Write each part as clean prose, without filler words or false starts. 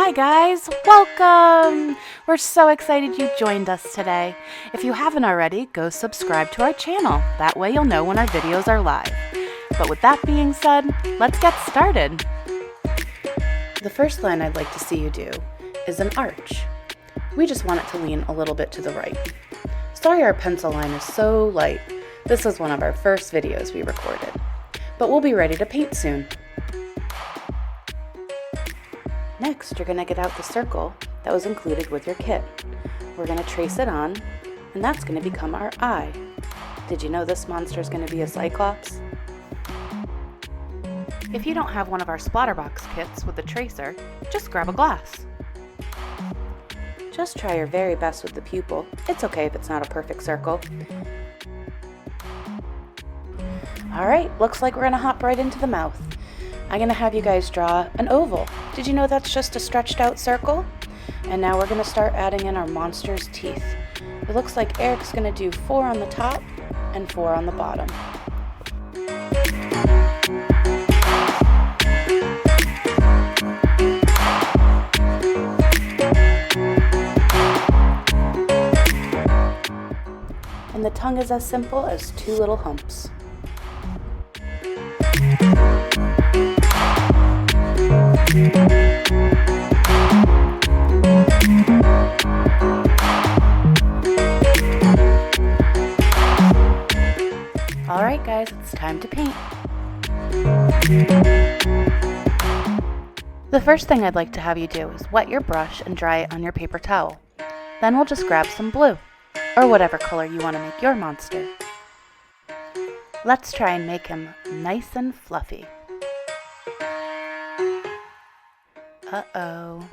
Hi guys, welcome! We're so excited you joined us today. If you haven't already, go subscribe to our channel. That way you'll know when our videos are live. But with that being said, let's get started. The first line I'd like to see you do is an arch. We just want it to lean a little bit to the right. Sorry our pencil line is so light. This is one of our first videos we recorded. But we'll be ready to paint soon. Next, you're going to get out the circle that was included with your kit. We're going to trace it on, and that's going to become our eye. Did you know this monster is going to be a cyclops? If you don't have one of our SplatterBox kits with a tracer, just grab a glass. Just try your very best with the pupil. It's okay if it's not a perfect circle. Alright, looks like we're going to hop right into the mouth. I'm going to have you guys draw an oval. Did you know that's just a stretched out circle? And now we're going to start adding in our monster's teeth. It looks like Eric's going to do 4 on the top and 4 on the bottom. And the tongue is as simple as 2 little humps. Alright guys, it's time to paint. The first thing I'd like to have you do is wet your brush and dry it on your paper towel. Then we'll just grab some blue, or whatever color you want to make your monster. Let's try and make him nice and fluffy. Uh-oh.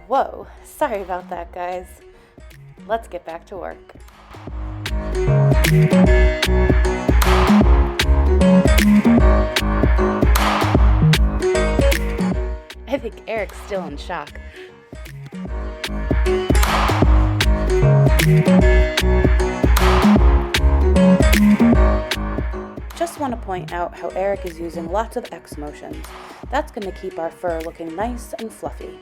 Whoa, sorry about that, guys. Let's get back to work. I think Eric's still in shock. Just want to point out how Eric is using lots of X motions. That's going to keep our fur looking nice and fluffy.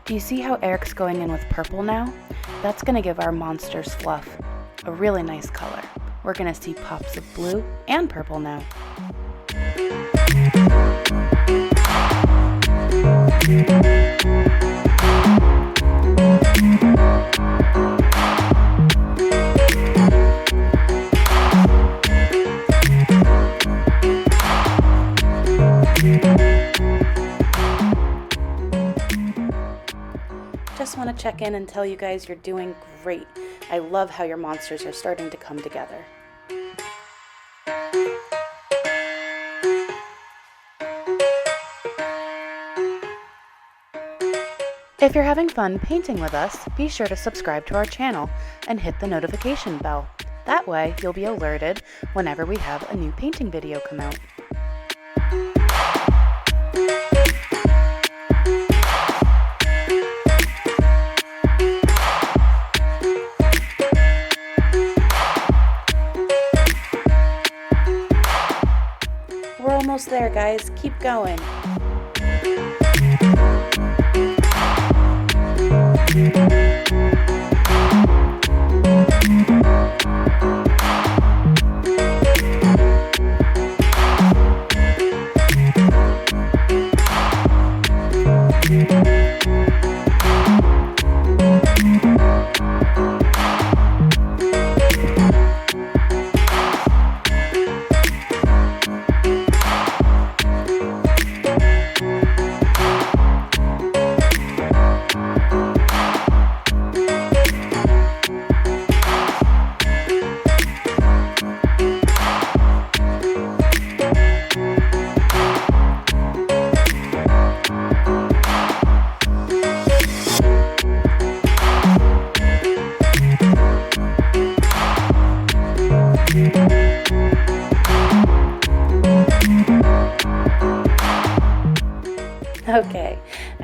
Do you see how Eric's going in with purple now? That's going to give our monster's fluff a really nice color. We're going to see pops of blue and purple now. Just want to check in and tell you guys you're doing great. I love how your monsters are starting to come together. If you're having fun painting with us, be sure to subscribe to our channel and hit the notification bell. That way, you'll be alerted whenever we have a new painting video come out. We're almost there, guys. Keep going.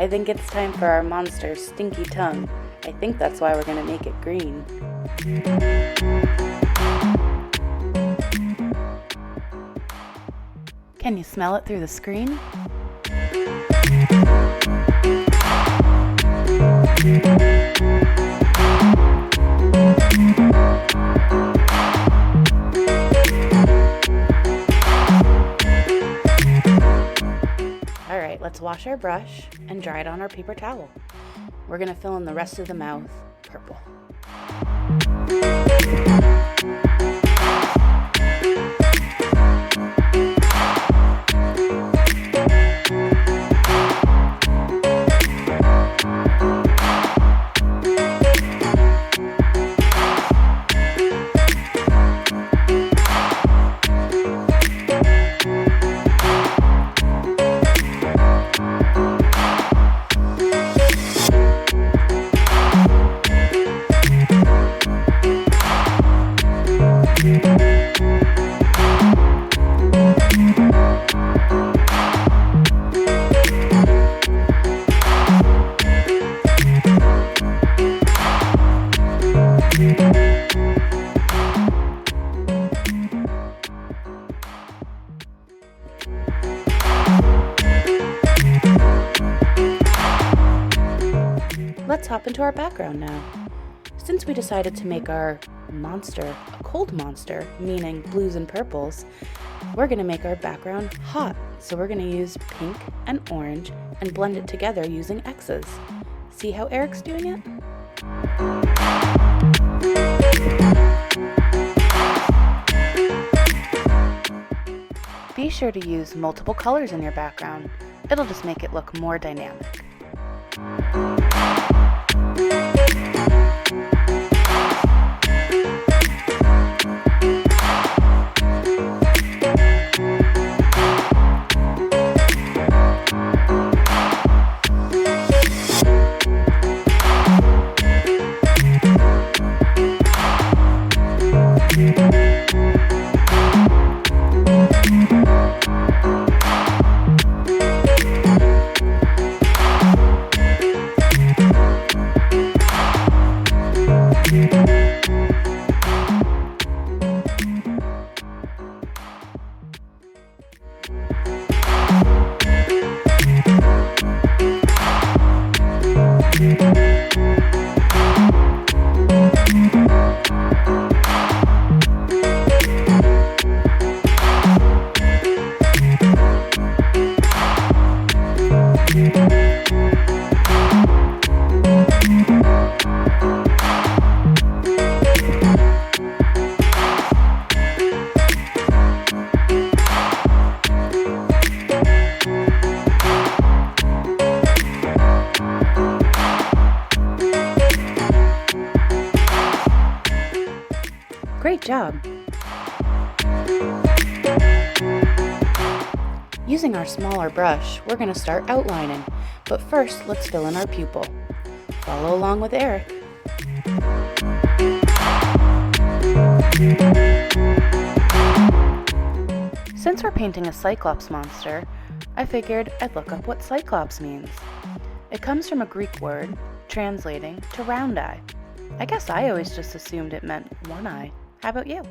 think it's time for our monster's stinky tongue. I think that's why we're gonna make it green. Can you smell it through the screen? Alright, let's wash our brush and dry it on our paper towel. We're going to fill in the rest of the mouth purple. Let's hop into our background now. Since we decided to make our monster a cold monster, meaning blues and purples, we're going to make our background hot. So we're going to use pink and orange and blend it together using X's. See how Eric's doing it? Be sure to use multiple colors in your background. It'll just make it look more dynamic. Great job! Using our smaller brush, we're going to start outlining, but first let's fill in our pupil. Follow along with Eric. Since we're painting a Cyclops monster, I figured I'd look up what Cyclops means. It comes from a Greek word, translating to round eye. I guess I always just assumed it meant one eye. How about you?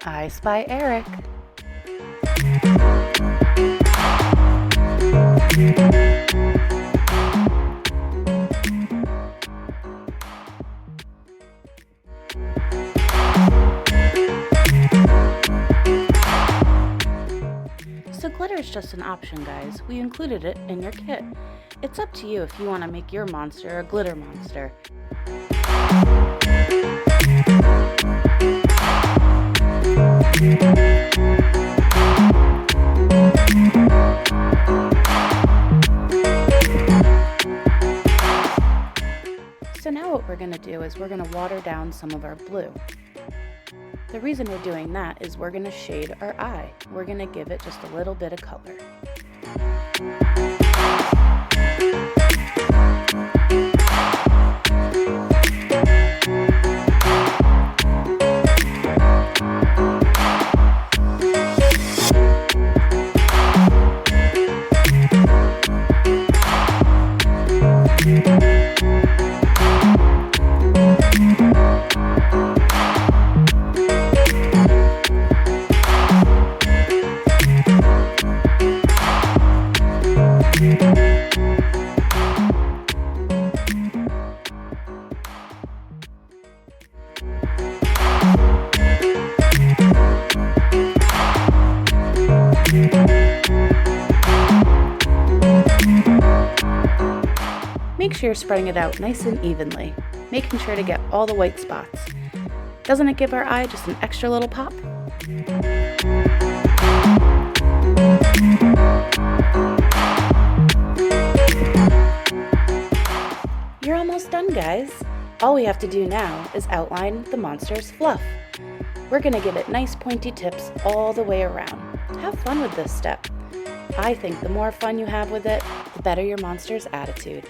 I spy Eric. So glitter is just an option, guys. We included it in your kit. It's up to you if you want to make your monster a glitter monster. So now what we're going to do is we're going to water down some of our blue. The reason we're doing that is we're going to shade our eye. We're going to give it just a little bit of color. Make sure you're spreading it out nice and evenly, making sure to get all the white spots. Doesn't it give our eye just an extra little pop? You're almost done, guys. All we have to do now is outline the monster's fluff. We're going to give it nice pointy tips all the way around. Have fun with this step. I think the more fun you have with it, the better your monster's attitude.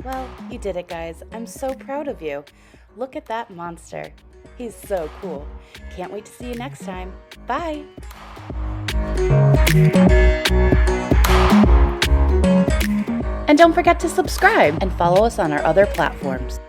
Well, you did it, guys. I'm so proud of you. Look at that monster. He's so cool. Can't wait to see you next time. Bye! And don't forget to subscribe and follow us on our other platforms.